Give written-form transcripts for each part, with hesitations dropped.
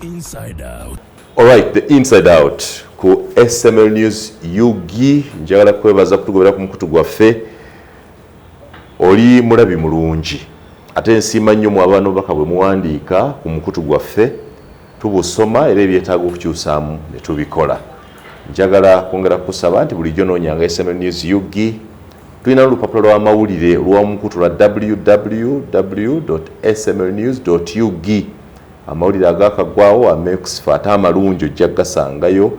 Inside Out. Alright, the Inside Out ku SML News Yugi njagala kwebaza kutugobera ku mukutu gwaffe oli mulabi mulungi ate nsima nnyo mu abano baka bwe muwandiika ku mukutu gwaffe tubusoma era ebyetaaga okukyusaamu ne tubikola. Njagala kwongera kusaba nti bulijjo noonyanga SML News Yugi tulina olupapula lw'amawulire lw'omukutu lwa www.smlnews.ug. amawulire agakagwawo amekusifa ate amalungi ojja gasangayo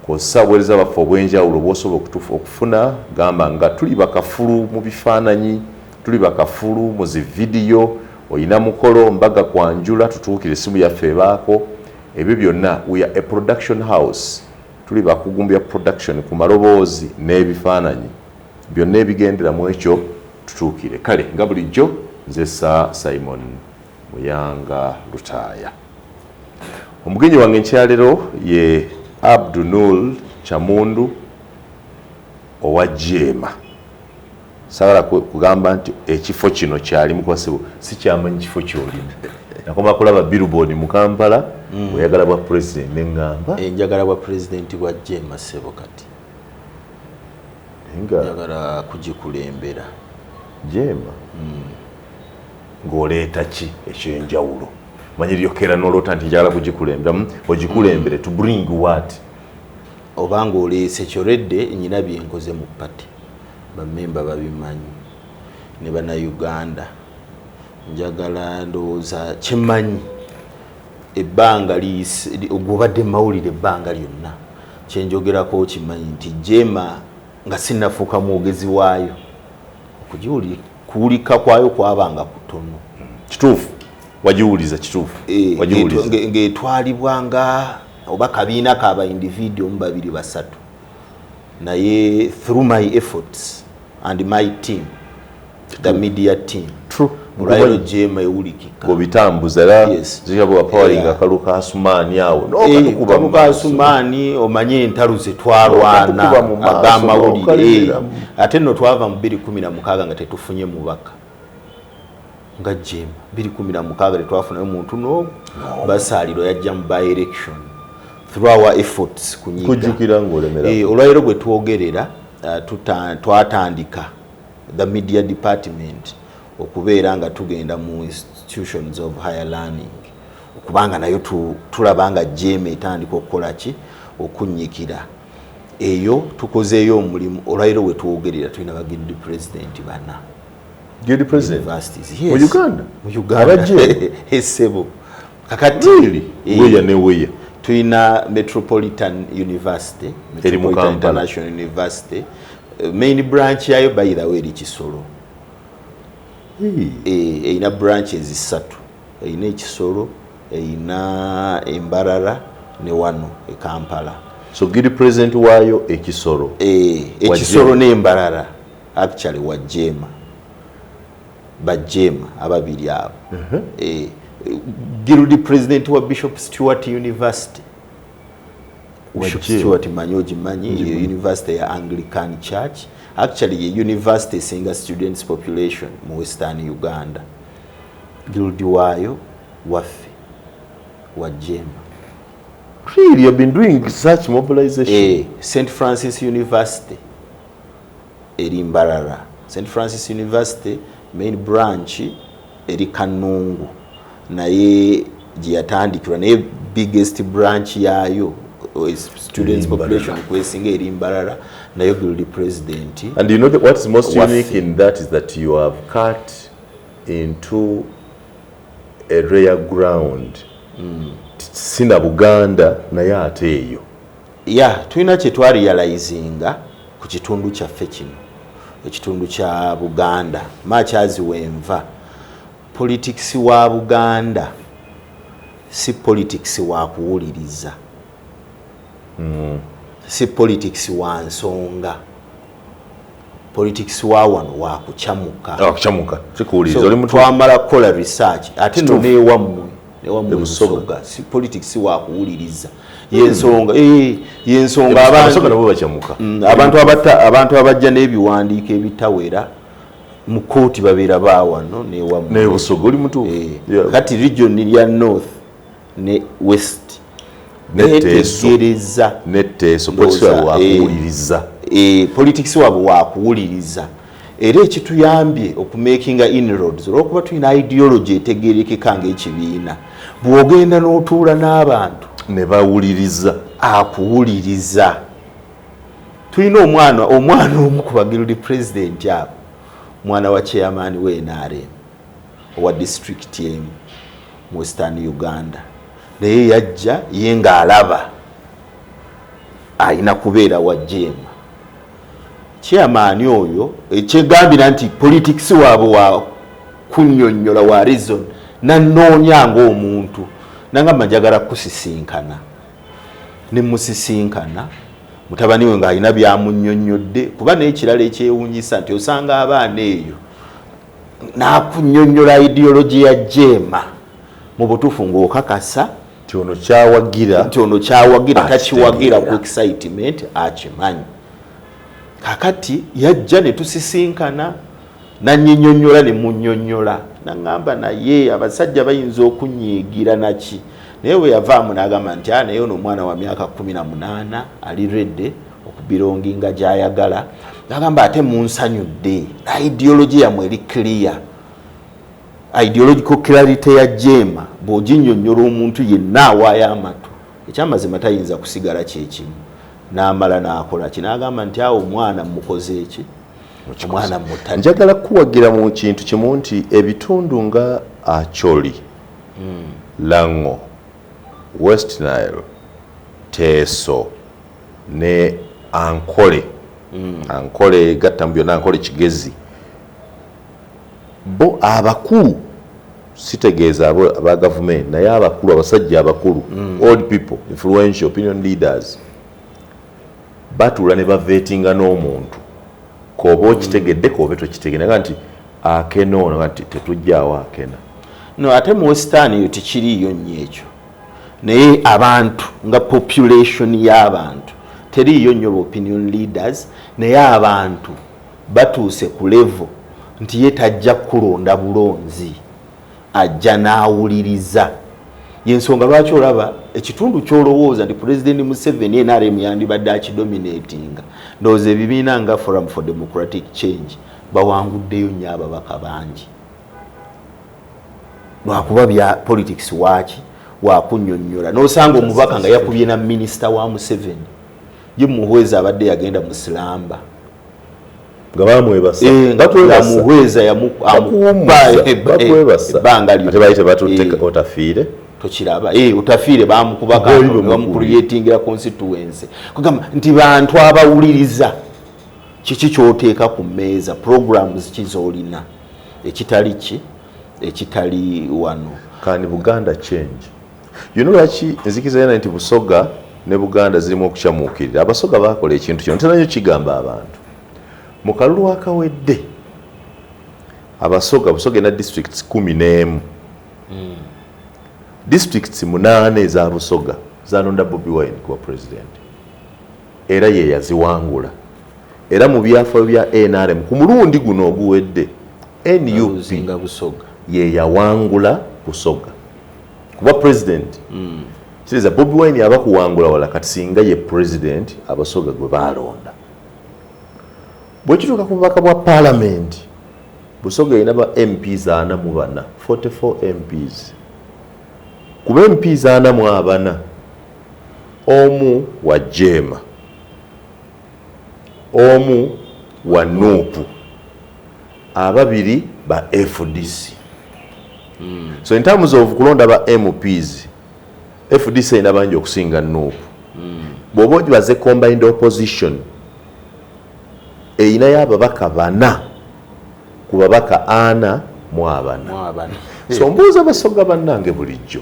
kosa bwereza baffe obwenjawulo bw'osobola okufuna gamba nga tuli bakafulu mu bifaananyi tuli bakafulu mu zividiyo oyina mukolo mbaga kwanjula tutuukire essimu yaffe ebaako ebyo byonna we are a production house tuli bakugumbya production ku maloboozi n'ebifaananyi byonna ebigendera mu ekyo tutuukire kale nga bulijjo nze Simon Muyanga Lutaaya. Omugenyi wange nkyalero ye Wuuno Kyamundu owa JEEMA. Sagala kugamba nti ekifo kino kyali mukwasibu si kyamanyi kifo kyolimu. Nakoma kulaba billboard mu Kampala oyagala bwa president n'engamba. Njagala bwa president bwa JEEMA sebo kati. Njagala kugikulembera. JEEMA. Ng'oleeta ki ekyenjawulo manyi lyokera nolota nti njagala kugikulembera ogikulembere to bring what obanga oleese kyoredde nyina byenkoze mu pati bammemba babimanyi ne bana Uganda njagala ndowooza kimanyi ebbanga ogubadde mawulire ebbanga lyonna kyenjogerako kimanyi nti JEEMA nga sinnafuuka mwogezi waayo kuwulika kwayo kwabanga kutono. Kituufu wagiwuliza kituufu wagiwuliza ng'etwalibwanga oba kabiina kaba individual mu babiri basatu naye through my efforts and my team the media team mulwairo JEEMA ewulikika obitambuza era zikabo apowering akaluka asumaani awo nokaluka mu asumaani omanye entalu zetwalwana agamawulire ate nno twava mu 2016 nga tetufunye mubaka nga JEEMA 2016 tetwafunayo muntu n'omu basaaliro yajja mu by election through our efforts kujjukira ng'olemera olwairo bwe twogerera twatandika the media department okubeera nga tugenda mu institutions of higher learning okubanga nayo tulabanga JEEMA etandika okukola ki okunnyikira eyo tukozeeyo omulimu olwairo we twogerera tulina bagidi president bana Gidi president universities mu Uganda esebo kakati weya ne weya tulina Metropolitan University Metropolitan International University main branch yayo by the way eri Kisoro eyina branches 3 eyina Ekisoro eyina Embarara ne wano e Kampala so Gidi president wayo Ekisoro Ekisoro ne Embarara actually wa JEEMA ba JEEMA ababiri abo Gidi president wa Bishop Stewart University Bishop Stewart manyoji University ya Anglican Church actually a university singa students population mu Western Uganda Gildi wayo wafe wa JEEMA. Really, you've been doing such mobilization? St. Francis University eri Mbarara. St. Francis University main branch eri Kanungu naye gyatandikirwa naye biggest branch yayo students population kwesinga eri Mbarara nayo Gildi president. And you know that what is most unique in that is that you have cut into a rare ground. Sina Buganda naye ate eyo. Tulina kye twarealizinga ku kitundu kyaffe kino ekitundu kya Buganda makyazi wenva politics wa Buganda si politics wa kuwuliriza si politics wa nsonga politics wa wano wa kuchamuka kuchamuka sikuwuliriza oli mtu twamala kola research ate no newammwe newamusoga si politics wa kuwuliriza yensonga abantu abajja n'ebiwandiiko ebitawera mu kooti babeera baawano newammwe nebusoga oli mutu kati region ya north ne West netegereza netteeso politics wabwe wakuwuliriza politics wabwe wakuwuliriza era ekituyambye okumakinga inroads olwokuba tulina ideology etegerekeka ng'ekibiina bw'ogenda n'otuula n'abantu ne bawuliriza akuwuliriza tulina omwana omu ku bagirudi president abo mwana wa chairman we NRM owa district emu mu Western Uganda naye yajja ye ng'alaba ayina kubeera wa JEEMA chairman oyo ekyegambira nti politics waabwe wa kunnyonnyola wa reason nanoonya ng'omuntu nangamba njagala kusisinkana ne musisinkana mutabani we ng'alina byamunnyonnyodde kuba n'ekirala ekyewuunyisa nti osanga abaana eyo n'akunnyonnyola ideology ya JEEMA mu butuufu ng'okakasa nti ono kyawagira takiwagira ku excitement akimanyi kakati yajja ne tusisinkana nannyinnyonnyola ne munnyonnyola nangamba naye abasajja bayinza okunyiigira naki naye we yavaamu n'agamba nti naye ono omwana wa myaka 18 ali redde okubironginga gy'ayagala n'agamba ate munsanyudde ideology yamwe eri clear ideological clarity ya JEEMA bw'oginnyonnyola omuntu yenna awaayo amatu ekyamazima tayinza kusigala kyekimu n'amala n'akola kinagamba nti awo omwana mukoze eki omwana mutani njagala kuwagira mu kintu kimu nti ebitundu nga Acholi Lango West Nile Teso ne Ankole Ankole gattambyo na Ankole Kigezi bo abakulu sitegeeza aba government naye abakulu abasajja abakulu old people influential opinion leaders batula ne bavetinga n'omuntu koba okitegedde kobe tokitegedde nti akena ono nti tetujjaawo akena no ate mu Western yo tekiriyo nnyo ekyo naye abantu nga population y'abantu teriyo nnyo opinion leaders naye abantu batuuse ku level nti ye tajja kulonda bulonzi ajja n'awuliriza yensonga lwaki olaba ekitundu kyolowooza nti President Museveni NRM yandibadde akidominatinga ndowooza ebibiina nga Forum for Democratic Change bawanguddeyo nnyo ababaka bangi lwakuba bya politics waaki wakunnyonnyola n'osanga omubaka nga yakubye na minisita wa Museveni ye muhweza abadde yagenda mu Silamba nga bamwebasa muhweza bakwebasa ate bayite batuteka otafiire tokiraba otafiire bamukubaka bamukuliyetingira constituency kugamba nti bantu abawuliriza kiki kyoteeka ku mmeeza programs kizolina ekitali wano kandi Buganda change lwaki enzikiza yana nti Busoga ne Buganda zirimu okukyamuukirira abasoga bakola ekintu kino tenanyo kigamba abantu mu kalulu akawedde abasoga Busoga na districts 11 districts 8 eza Busoga zanonda Bobi Wine kuba president era ye yaziwangula era mu byafaayo bya NRM ku mulundi guno oguwedde NUP ye yawangula Busoga kuba president kiriza Bobi Wine yaba kuwangula wala kati singa ye president abasoga gwe balonda bwekituuka ku bubaka bwa parliament Busoga yina ba MPs 44 MPs kuba MPs 44 omu wa JEEMA omu wa NUP ababiri ba FDC so in terms of kulonda ba MPs FDC ina bangi okusinga NUP bw'oba ogibaze combined opposition eyina y'ababaka 4 ku babaka 4 mu 4 so mbuuza Basoga bannange bulijjo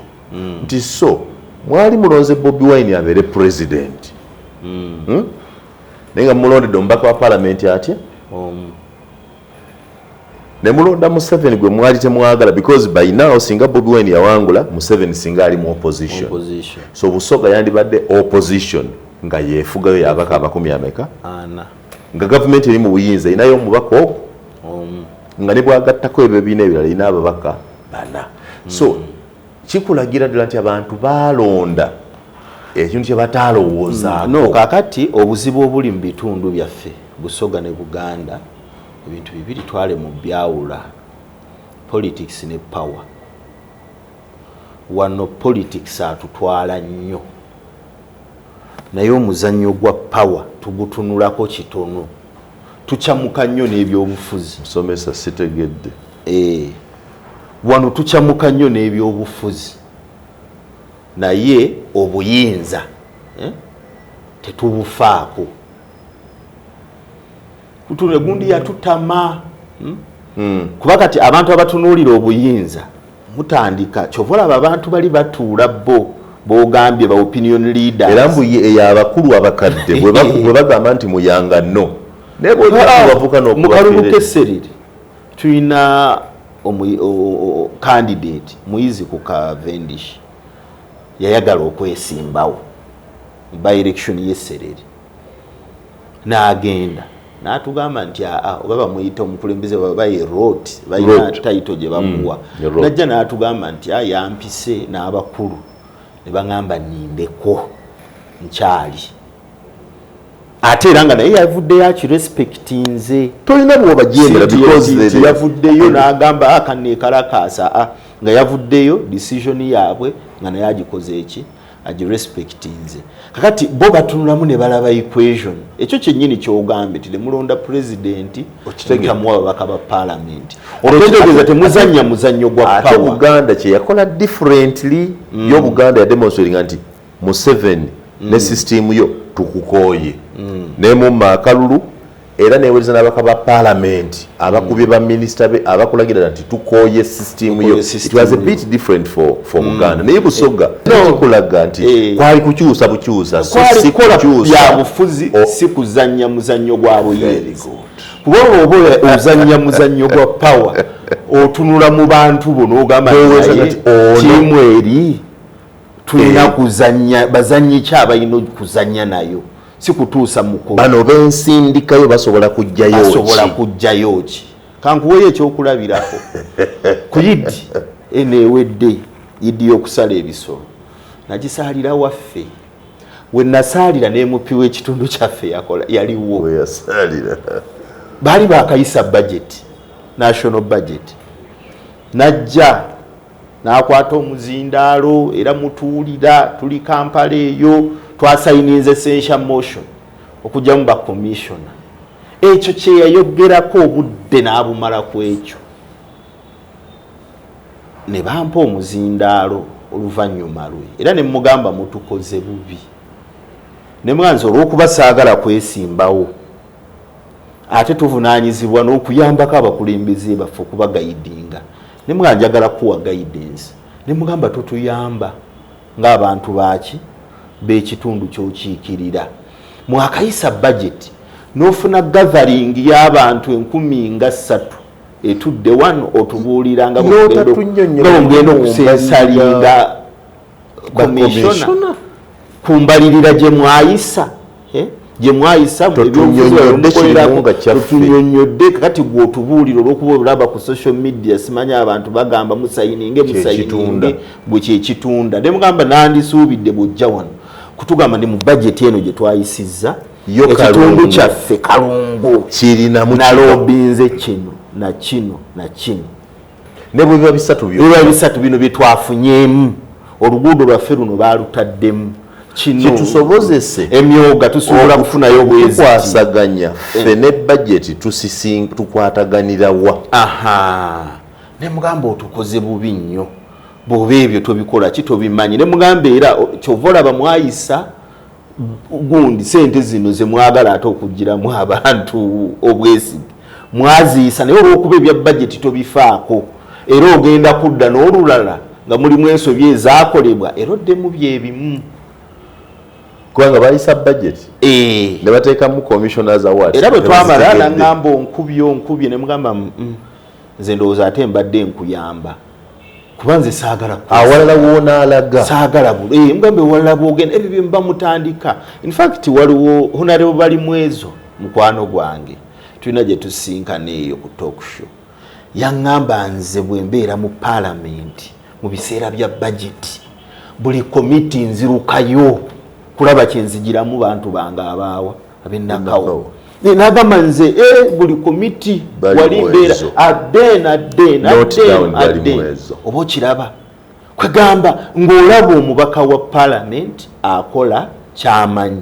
nti so mwali mulonze Bobi Wine abeere president naye nga mulondedde omubaka wa parliament atya ne mulonda Museveni gwe mwali temwagala because by now singa Bobi Wine yawangula Museveni singa ali mu opposition so Busoga yandibadde opposition nga yeefugayo yabaka 10 nga government eri mu buyinza inayo omubaka ogwo nga ne bwagattako ebyo biina ebirala ina ababaka 4 so kikulagira ddala nti abantu balonda ekintu kye batalowoozaako. No, kakati obuzibu obuli mu bitundu byaffe Busoga ne Buganda ebintu bibiri twale mu byawula, politics ne power. Wano politics atutwala nnyo, naye omuzannyo gwa power tugutunulako kitono, tukyamuka nnyo n'ebyobufuzi. Musomesa sitegedde. Wano tukyamuka nnyo n'ebyobufuzi, naye obuyinza tetubufaako. Kutune gundi yatutama kuba kati abantu abatunuulira obuyinza mutandika kyovolaba abantu bali batuula bogambye ba opinion leaders era mbu ey'abakulu abakadde bwe bagamba nti muyanga nno mu kalulu k'esserere tulina candidate muyizi ku Cavendish yayagala okwesimbawo by election y'esserere n'agenda n'atugamba nti oba bamuyita omukulembeze babaye rote balina title gye bamuwa najja n'atugamba nti yampise n'abakulu ne baŋŋamba nindeko nkyali ate era nga naye yavuddeyo akirespectinze tolina bw'obajeemera because yavuddeyo n'agamba akaneekalakaasa nga yavuddeyo decision yaabwe nga naye agikoze eki agirespectinze. Kakati bo batunulamu ne balaba equation ekyo kyennyini ky'ogambye ti mulonda president okitegemuwa babaka ba parliament olwotegeeza temuzannya muzannyo gwa power. Ate Buganda kye yakola differently yo Buganda ya demonstrating nti Museveni ne system yo tukukooye ne mu makalulu era neeweza n'abaka ba parliament abakubye ba minister be abakulagira nti tukooye system yo. It was a bit different for Buganda naye Busoga kulaga nti kwali kukyusa bukyusa si kukyusa ya bufuzi si kuzannya muzannyo gwa buyinza kuba oba ozannya muzannyo gwa power otunula mu bantu bo n'ogamba nti tiimu eri tulina kuzannya bazannyi ki abalina kuzannya nayo si kutuusa mukolo bano bensindikayo basobola kujjayo ki kankuweyo ekyokulabirako ku yidi eneewedde yidi y'okusala ebisolo nagisaalira waffe we nasaalira n'emupi w'ekitundu kyaffe yaliwo baali bakayisa budget national budget najja n'akwata omuzindaalo era mutuulira tuli Kampala eyo twasayinize essential motion okujjamu ba commissioner ekyo kye yayogerako obudde n'abumala ku ekyo ne bampa omuzindaalo oluvannyuma lwe era ne mugamba mutukoze bubi ne mwanzi olw'okuba saagala kwesimbawo ate tuvunaanyizibwa n'okuyambako abakulembeze baffe okubagayidinga ne mwanjagala kuwa guidance ne mugamba tutuyamba ng'abantu baaki b'ekitundu ky'okiikirira mwakayisa budget n'ofuna gathering y'abantu 13,000 etudde wano otubuulira nga bw'ogenda okusensalinga commissioner kumbalirira gye mwayisa tunyonyodde kakati gwotubuulira olw'okuba olaba ku social media simanya abantu bagamba musayininge bwe kyekitunda ne mugamba nandisuubidde bw'ojja wano kutugamba ndi mu budget eno gye twayisizza ekitundu kyaffe kalungu kirinamu nalobinze kino na kino na kino ne bwe biba bisatu bino bye twafunyemu oluguudo lwaffe luno baalutaddemu kino kitusobozese emyoga tusobola kufunayo bwezi tukwasaganya ffe ne budget tukwataganira wa ne mugamba otukoze bubi nnyo bw'oba ebyo tobikola ki tobimanyi ne mugamba era kyova olaba mwayisa gundi sente zino ze mwagala ate okugiramu abantu obwesige mwaziisa naye olw'okuba ebya budget tobifaako era ogenda kudda n'olulala nga mulimu ensobi ezaakolebwa era oddemu byebimu kubanga bayisa budget ne bateekamu commissioners award era bwe twamala naŋŋamba onkubye ne mugamba nze ndowooza ate mbadde nkuyamba kuba nze saagala awalala woonaalaga saagala mugambe walala bwogenda ebyo bye mba mutandika in fact waliwo honarebo bali mwezo mukwano gwange tulina gye tusinkana eyo ku talk show yaŋŋamba nze bwe mbeera mu parliament mu biseera bya budget buli committee nzirukayo kulaba kyenzigiramu bantu bange abaawa ab'ennakawo nagamba nze buli committee wali mbeera adden oba okiraba kwegamba ng'olaba omubaka wa parliament akola kyamanyi.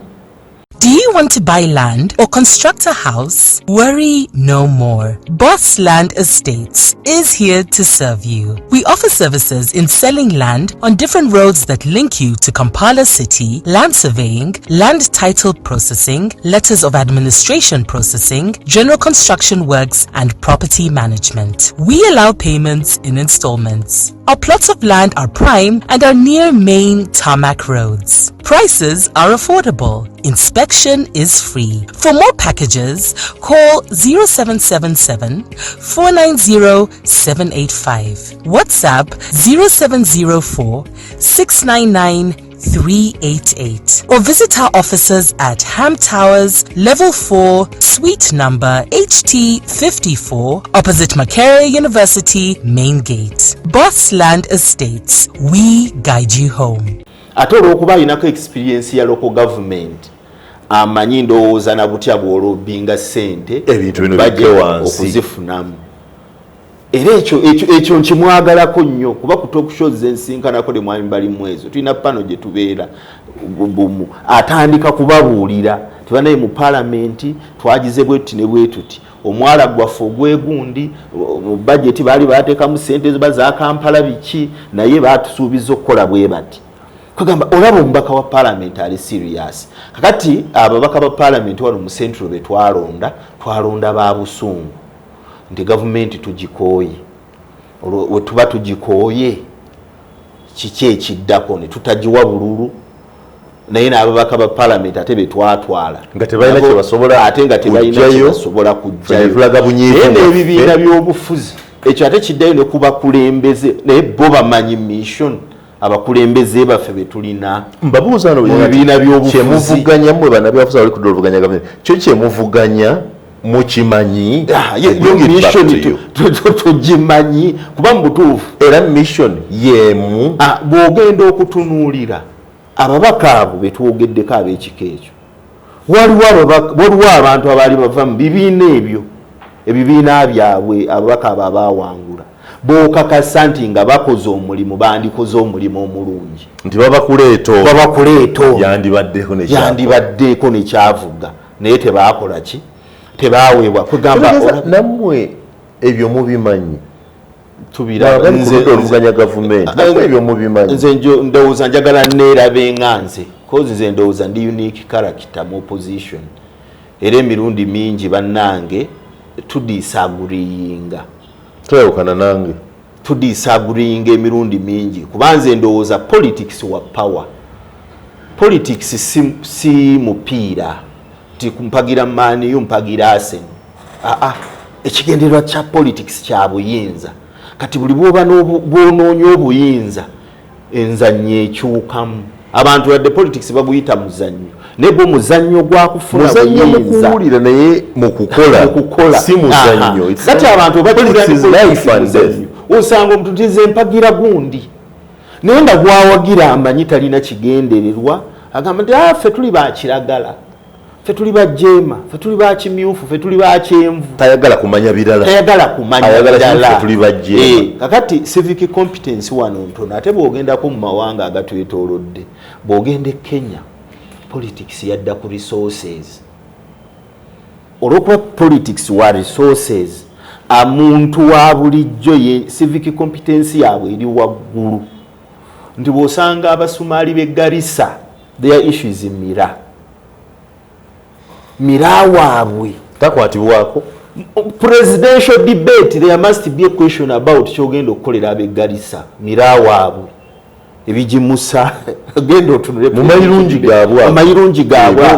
Do you want to buy land or construct a house? Worry no more. Boss Land Estates is here to serve you. We offer services in selling land on different roads that link you to Kampala City, land surveying, land title processing, letters of administration processing, general construction works, and property management. We allow payments in installments. Our plots of land are prime and are near main tarmac roads. Prices are affordable. Inspection is free. For more packages, call 0777 490 785. WhatsApp 0704 699 388 or visit our offices at Ham Towers, Level 4, Suite number HT54, opposite Makerere University, Main Gate. Boss Land Estates, we guide you home. Ate olw'okuba alinako experience ya local government amanyi ndowooza na butya bw'olobinga ssente ebintu bino bijja wansi okuzifunamu. Era ekyo nkimwagalako nnyo kuba ku talk shows zensinkanako ne mwami bali mwezo tulina pano gye tubeera bumu atandika kubabuulira tibanaye mu palamenti twagize bwetuti ne bwetuti omwala gwaffe ogwegundi mu budget baali baateekamu ssente ziba za Kampala biki naye baatusuubiza okukola bwe bati. Kugamba olaba omubaka wa parliament ali serious. Kakati ababaka ba parliament wano mu central be twalonda ba busungu. Ndi government tugikooye. We tuba tugikooye kiki ekiddako ne tutagiwa bululu naye n'ababaka ba parliament ate be twatwala nga tebalina kye basobola ate nga tebalina kye basobola kujjayo n'ebibiina by'obufuzi ekyo ate kiddayo ne kubakulembeze naye bo bamanyi mission abakulembeze baffe betulina mbabuuza no bibiina by'obufuzi kyemuvuganya mmwe bana byafuzi abali ku dolvuganya gavumenti kyo kyemuvuganya mukimanyi mission tugimanyi kuba mu butuufu era mission yemu bw'ogenda okutunuulira ababaka abo betwogeddeko ab'ekika ekyo waliwo abantu abaali bava mu bibiina ebyo ebibiina byabwe ababaka abo abaawangula bokakasa nti nga bakoze omulimu bandikoze omulimu omulungi nti babakuleeto yandibaddeko nekyavuga naye tebaakola ki tebaweebwa kugamba nammwe ebyo mubimanyi tubiraoluvuganya gavumenti ebyo mubimanyi nze ndowooza njagala neerabe nganze kozi nze ndowooza ndi unique character mu opposition era emirundi mingi bannange tudisaaguliyinga twewukana nange tudisaaguliyinga emirundi mingi kuba nze ndowooza politics wa power politics si mupiira ti kumpagira mani yumpagira Arsenal ekigendererwa kya politics kya buyinza kati buli bw'onoonya obuyinza enzannyo ekyukamu abantu yadde politics baguyita muzannyo naye bwe muzannyo gwakufuna buyinza mukuwulira naye mukukola si muzannyo kati abantu osanga omuntu tize empagira gundi naye nga gwawagira amanyi talina kigendererwa agamba nti ffe tuli bakiragala ffe tuli ba JEEMA ffe tuli ba kimyufu ffe tuli ba kyenvu tayagala kumanya birala tuli ba JEEMA kakati civic competence wano ntono ate bw'ogendako mu mawanga agatwetoolodde bw'ogenda Kenya politics yadda ku resources olwokuba politics wa resources omuntu wa bulijjo ye civic competence yaabwe eri waggulu nti bw'osanga abasumaali b'e Garissa their issues mira waabwe takwatibwako presidential debate there must be a question about kyogenda okukolera ab'e Garissa mira waabwe ebijimusa genda otunule mu mayirungi gaabwe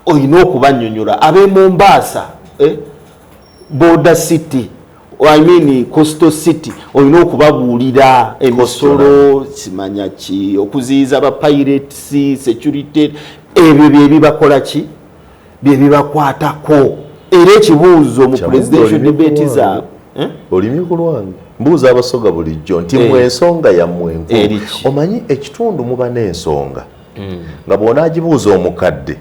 oyina okubanyonyola ab'e Mombasa border city I mean coastal city oyina okubabuulira emisolo kimanya ki okuziyiza ba pirates security ebyo byebibakola ki byebibakwatako era ekibuuzo mu presidential debate zaabwe olimye ku lwange mbuuza abasoga bulijjo nti mwe ensonga yammwe enkulu omanyi ekitundu muba n'ensonga nga bw'onaagibuuza omukadde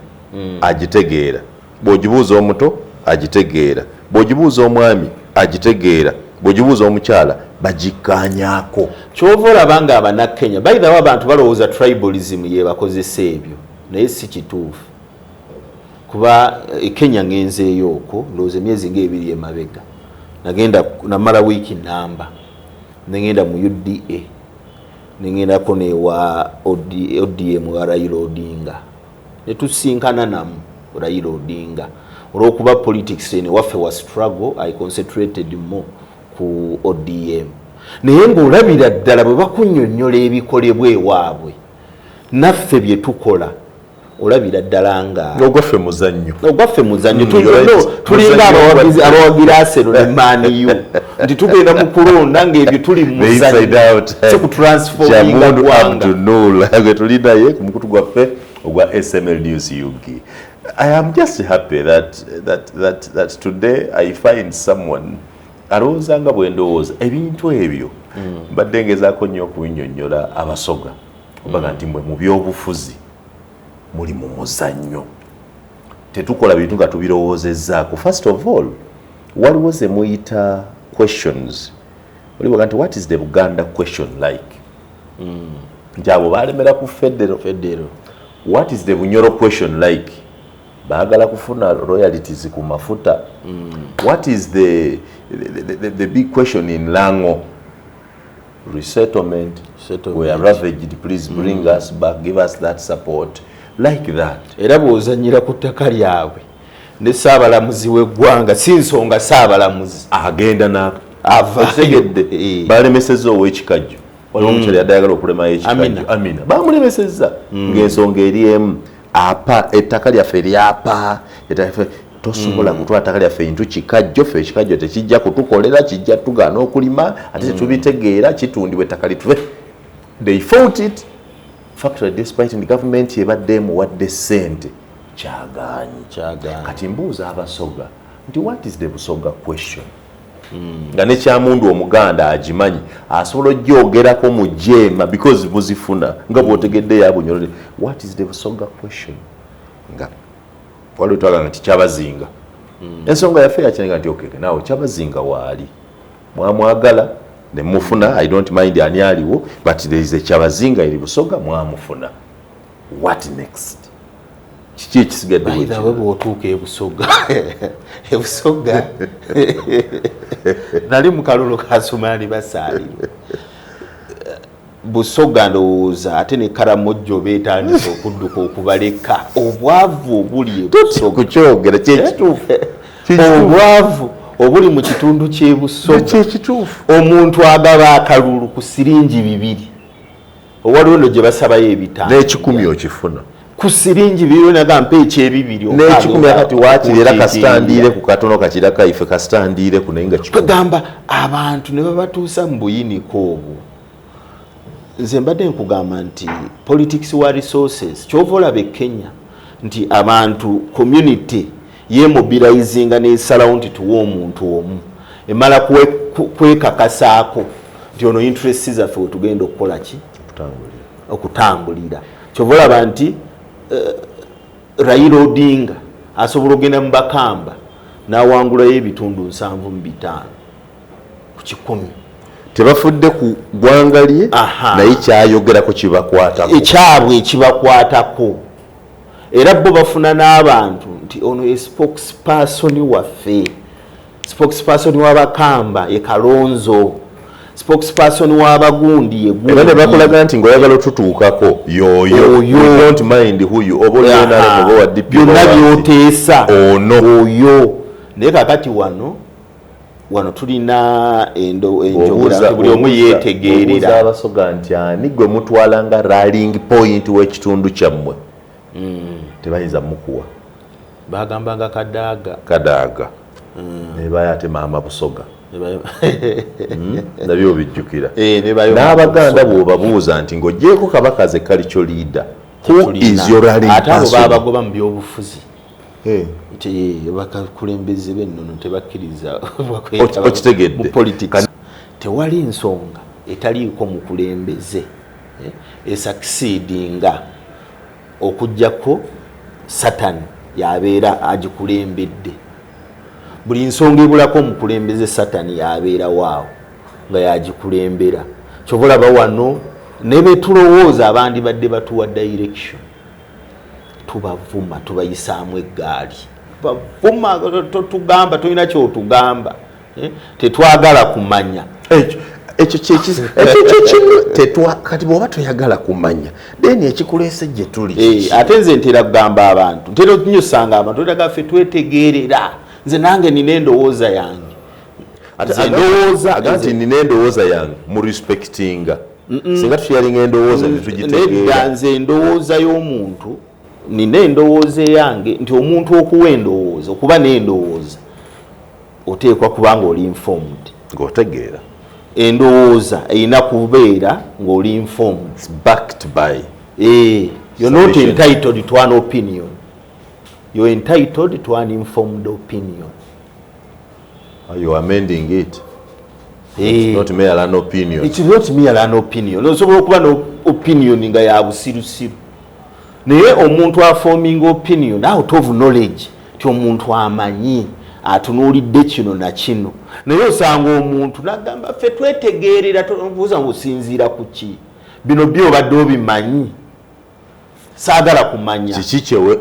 agitegeera bw'ogibuuza omuto agitegeera bw'ogibuuza omwami agitegeera bw'ogibuuza omukyala bagikkaanyaako kyova olaba nga abannakenya bayitawo abantu balowooza tribalism yebakozesa ebyo naye si kituufu kuba Kenya ngenzeeyo okwo ndowooza emyezi ng'ebiri emabega nagenda namala wiiki namba negenda mu UDA negendako newa ODM wa Raila Odinga netusinkana namu Raila Odinga olw'okuba politics ene waffe wa struggle I concentrated more ku ODM naye ng'olabira ddala bwe bakunnyonnyola ebikolebwa ewaabwe naffe bye tukola olabira ddala nga ogwaffe muzannyo tulinga abawagira Arsenal ne Man U nti tugenda mu kulonda ng'ebyo tuli muzannyo si kutransforminga gwanga tuli naye ku mukutu gwaffe ogwa SML News UG. I am just happy that today I find someone alowooza nga bwe ndowooza ebintu ebyo mbadde ngezaako nnyo okubinnyonnyola abasoga obaga nti mwe mu byobufuzi muli mu muzannyo tetukola bintu nga tubirowoozezzaako. First of all waliwo ze muyita questions olibaga nti what is the Buganda question like nti abo balemera ku federal what is the Bunyoro question like baagala kufuna royalties ku mafuta what is the big question in Lango resettlement we are ravaged please bring us back give us that support like that era bw'ozannyira ku ttaka lyabwe ne saabalamuzi w'eggwanga si nsonga saabalamuzi agenda nako avategedde balemesezza ow'ekikajjo waliwo omukyala yadayagala okulemayo ekikajjo Amina bamulemesezza ng'ensonga eri emu apa ettaka lyaffe lyapa tosobola kutwala ttaka lyaffe intu kikajjo ffe ekikajjo tekijja kutukolera kijja tugaana okulima ate tetubitegeera kitundibwa ettaka lituve they fought it factory despite the government yebadde emuwadde ssente kyagaanyi kati mbuuza abasoga nti what is the Busoga question nga ne Kyamundu Omuganda agimanyi asobola ojjogerako mu JEEMA because buzifuna nga bw'otegedde yabunyolole what is the Busoga question nga waliwo twagala nti Kyabazinga ensonga yaffe yakyenga nti okeke naawe Kyabazinga waali mwamwagala ne mufuna I don't mind ani aliwo but there is a Kyabazinga eri Busoga mwamufuna what next kiki ekisigadde bayitawe bw'otuuka ebusoga nali mu kalulu ka Sumaali basaalirwa Busoga ndowooza ate ne Karamojjo beetandisa okudduka okubaleka obwavu obuli kukyogera kyekituufu obwavu obuli mu kitundu ky'e Busoga kyekituufu omuntu agaba akalulu ku siringi 2 owaliwo ndo gye basabayo ebitanda n'ekikumi okifuna ku siringi 2 nagampa ekyebibiri n'ekikumi akati waakiri era kasitandiire ku katono kakiraka ife kasitandiire ku naye nga kigamba abantu ne babatuusa mu buyiniko obwo nze mbadde nkugamba nti politics wa resources kyova olaba Kenya nti abantu community yemobilizinga n'esalawo nti tuwa omuntu omu emala kwekakasaako nti ono interest zaffe wetugenda okukola ki okutambulira kyova olaba nti Raila Odinga asobola ogenda mu Bakamba n'awangulayo ebitundu 75 ku 10 tebafudde ku ggwanga lye naye kyayogerako kibakwatako ekyabwe ekibakwatako era bo bafuna n'abantu nti ono ye spokesperson waffe spokesperson w'Abakamba ye Kalonzo spokesperson w'Abagundi ye Gundi era ne bakulaga nti ng'oyagala otutuukako yoyo you don't mind who you obolenare mubo wa DP byonna byoteesa oyo naye kakati wano tulina enjogera buli omu yeetegeerera abasoga nti ani gwe mutwala nga rallying point w'ekitundu kyammwe tebayinza mukuwa bagambanga kadaaga ne bayate maama Busoga nabyo bijjukira n'Abaganda bw'obabuuza nti ng'oggyeko kabaka ze kali kyo leader who is your rallying ate abo baabagoba mu byobufuzi bakakulembeze bennono tebakkiriza okitegedde mu politics. Tewali nsonga etaliiko mukulembeze esucceedinga okujjako Satan yabeera agikulembedde. Buli nsonga ebulako mukulembeze Satan yabeera waawo nga yagikulembera. Kyova olaba wano ne betulowooza abandi badde batuwa direction tubavuma tubayisaamu eggaali bavuma tugamba tulina kyotugamba tetwagala kumanya ekyo kati bw'oba toyagala kumanya then ekikuleese gye tuli ate nze ntera kugamba abantu ntera okunyusanga abantu eraga ffe twetegeerera nze nange nina endowooza yange nti nina endowooza yange mu respectinga singa tuyalinga endowooza netugitegeera nze endowooza y'omuntu nina endowooza eyange nti omuntu okuwa endowooza okuba n'endowooza oteekwa kubanga oli informed ng'otegeera endowooza erina kubeera ng'oli informed backed by you're not entitled to an opinion, you're entitled to an informed opinion. You are amending it. It's not mere an opinion. It's not mere an opinion. Osobola okuba n'opinion nga ya busirusiru naye omuntu aforming opinion out of knowledge ti omuntu amanyi atunuulidde kino na kino naye osanga omuntu nagamba ffe twetegeerera tobuuza ngusinziira ku ki bino byobadde obimanyi saagala kumanya kiki kyewe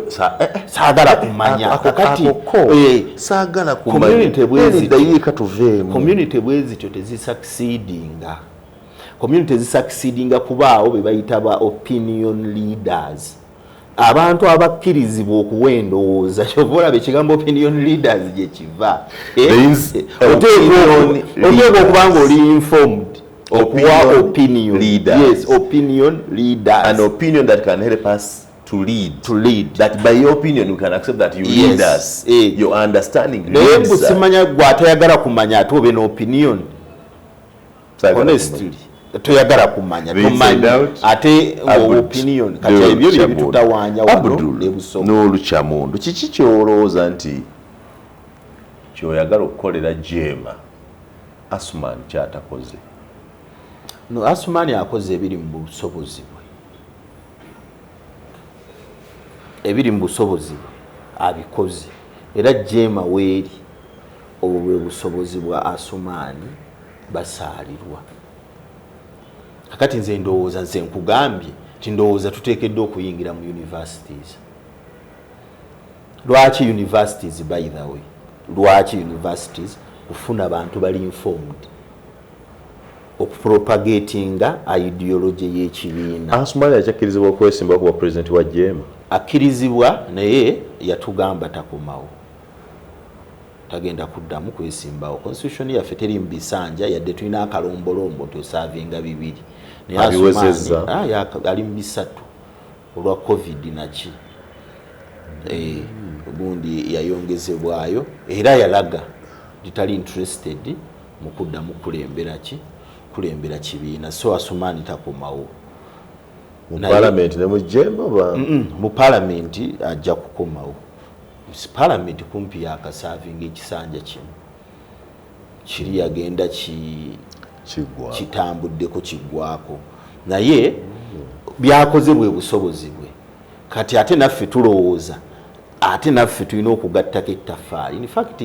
saagala kumanya akati saagala kumanya dayiika tuveemu community bwezityo tezisucceedinga community zisucceedinga kubaawo be bayita ba opinion leaders abantu abakkirizibwa okuwa endowooza kyova olaba ekigambo opinion leaders gye kiva oteekwa okuba nga oli informed okuwa opinion leaders. Yes, opinion leaders. An opinion that can help us to lead. That by your opinion you can accept that you lead us. Your understanding leads us. Simanya gwatayagala kumanya ate obe n'opinion. Honestly. Toyagala kumanya ate opinion kati ebyo bye bitutawaanya wano n'ebusoma Wuuno Kyamundu kiki kyolowooza nti kyoyagala okukolera JEEMA Asuman kyatakoze? No, Asuman akoze ebiri mu busobozi bwe abikoze era JEEMA weeri obwo bwe busobozi bwa Asuman basaalirwa. Kakati nze ndowooza nze nkugambye ti ndowooza tuteekeddwa okuyingira mu universities. Lwaki universities by the way? Lwaki universities kufuna abantu bali informed okupropagatinga ideology y'ekibiina. Asuman yakkirizibwa okwesimba ku president wa JEEMA. Akkirizibwa naye yatugamba takomawo. Tagenda kuddamu kwesimbawo. Constitution yaffe teri mu bisanja yadde tulina akalombolombo tusavinga bibiri. Abiwezezza ali mu bisatu olwa covid naki gundi yayongezebwayo era yalaga litali interested mu kuddamu kulembera kibiina. So Asuman takomawo mu parliament ne mu JEEMA mu parliament ajja kukomawo. Parliament kumpi yakasavinga ekisanja kimu kiri yagenda kitambuddeko kiggwako naye byakoze bwe busobozi bwe. Kati ate naffe tulowooza ate naffe tulina okugattako ettaffaali. In fact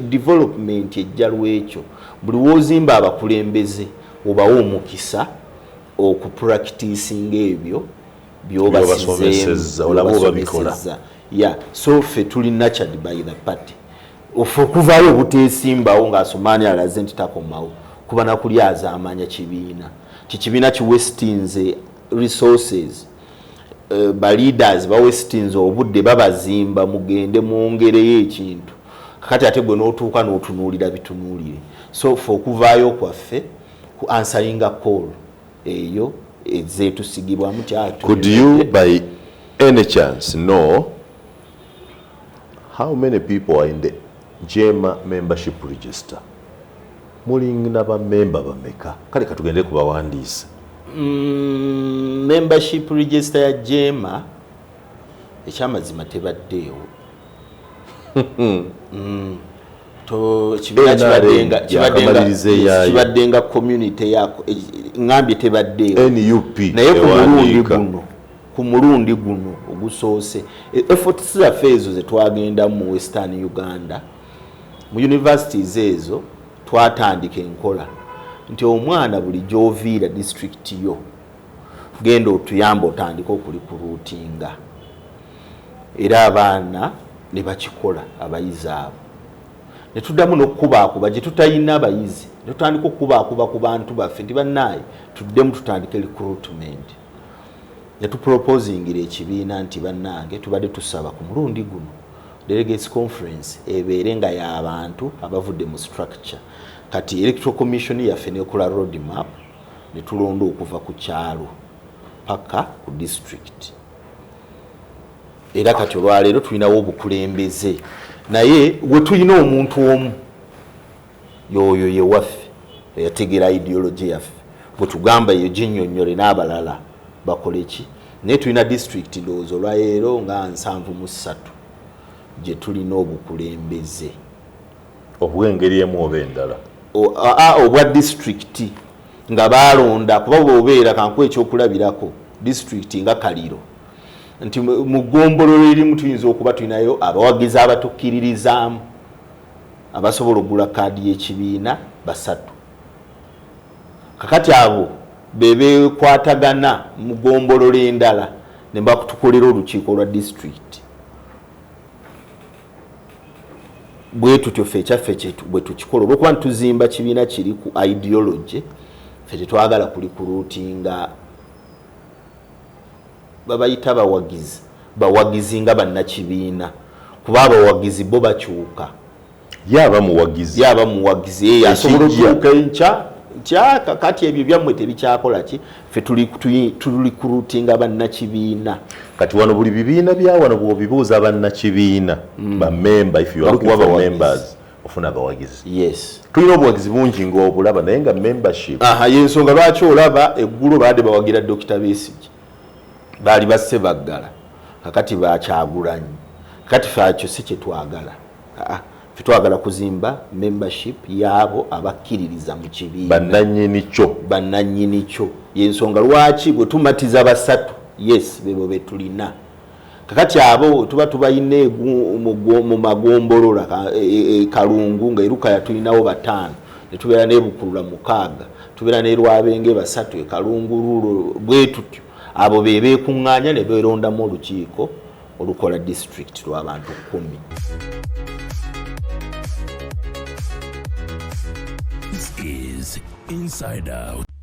development ejja lwekyo buli woozimba abakulembeze obawo omukisa okupracticinga ebyo byobasizemu olaba obabikola. So ffe tuli nurtured by the party okuvaayo obuteesimbawo nga Asuman alaze nti takomawo kuba nakuli azaamanya kibiina kikibiina kiwestinze resources leaders bawestinze obudde babazimba mugende mwongereyo ekintu kakati ate gwe n'otuuka n'otunuulira bitunuulire. So ffe okuvaayo kwaffe ku answering a call eyo ezeetusigibwamu kyatu. Could you by any chance know how many people are in the JEEMA membership register? Mulingina ba member bameka kale katugende kubawandiisa. Membership register ya JEEMA ekyamazima tebaddeewo to kibaddenga community yako ngambye tebadde NUP naye ku mulundi guno ogusoose efforts zaffe ezo zetwagenda mu Western Uganda mu universities ezo twatandika enkola nti omwana buli gy'oviira district yo genda otuyamba otandika okulikuluutinga era abaana ne bakikola abayizi abo ne tuddamu n'okubaakuba gye tutayina abayizi ne tutandika okubaakuba ku bantu baffe nti bannaaye tuddemu tutandike recruitment ne tuproposingira ekibiina nti bannange tubadde tusaba ku mulundi guno delegates conference ebeere nga y'abantu abavudde mu structure kati electoral commission yaffe nekola road map ne tulonda okuva ku kyalo paka ku district era kati olwaleero tulinawo obukulembeze naye we tulina omuntu omu yoyo ye waffe eyategeera ideology yaffe bwe tugamba eyo ginnyonnyole n'abalala bakole ki naye tulina district ndowooza olwaleero nga 73 gye tulina obukulembeze obw'engeri emu oba endala obwa district nga balonda kuba bwobeera kankuwa ekyokulabirako district nga Kaliro nti mu ggombolola erimu tuyinza okuba tulinayo abawagizi abatukkiririzaamu abasobola okugula kaadi y'ekibiina 3 kakati abo bebekwatagana mu ggombolola endala ne bakutukolera olukiiko lwa district bwe tutyo ffe ekyaffe kyetu bwe tukikola olwokuba ntuzimba kibiina kiri ku ideology ffe tetwagala kulikuluutinga babayita bawagizi nga bannakibiina kuba abawagizi bo bakyuka yaba muwagizi asobola okutuuka enkya kakati ebyo byammwe tebikyakola ki ffe tulikuruutinga bannakibiina kati wano buli bibiina bya wano bw'obibuuza bannakibiina bamemba if you are looking for members ofuna abawagizi yes tulina obuwagizi bungi ng'obulaba naye nga membership yensonga lwaki olaba eggulo baadde bawagira Dr. Besigye baali basse baggala kakati bakyagulanyi kakati fakyo si kyetwagala ffe twagala kuzimba membership yaabo abakkiririza mu kibiina bannannyini kyo yensonga lwaki bwe tumatiza 3 yes bebo betulina kakati abo tuba tubayine mu magombolola Kalungu nga eruka yatulinawo 5 ne tubeera n'ebukulula 6 tubeera ne Lwabenge 3 Kalungu rulo bwe tutyo abo beekuŋŋaanya ne beerondamu olukiiko olukola district lw'abantu 10. This is Inside Out.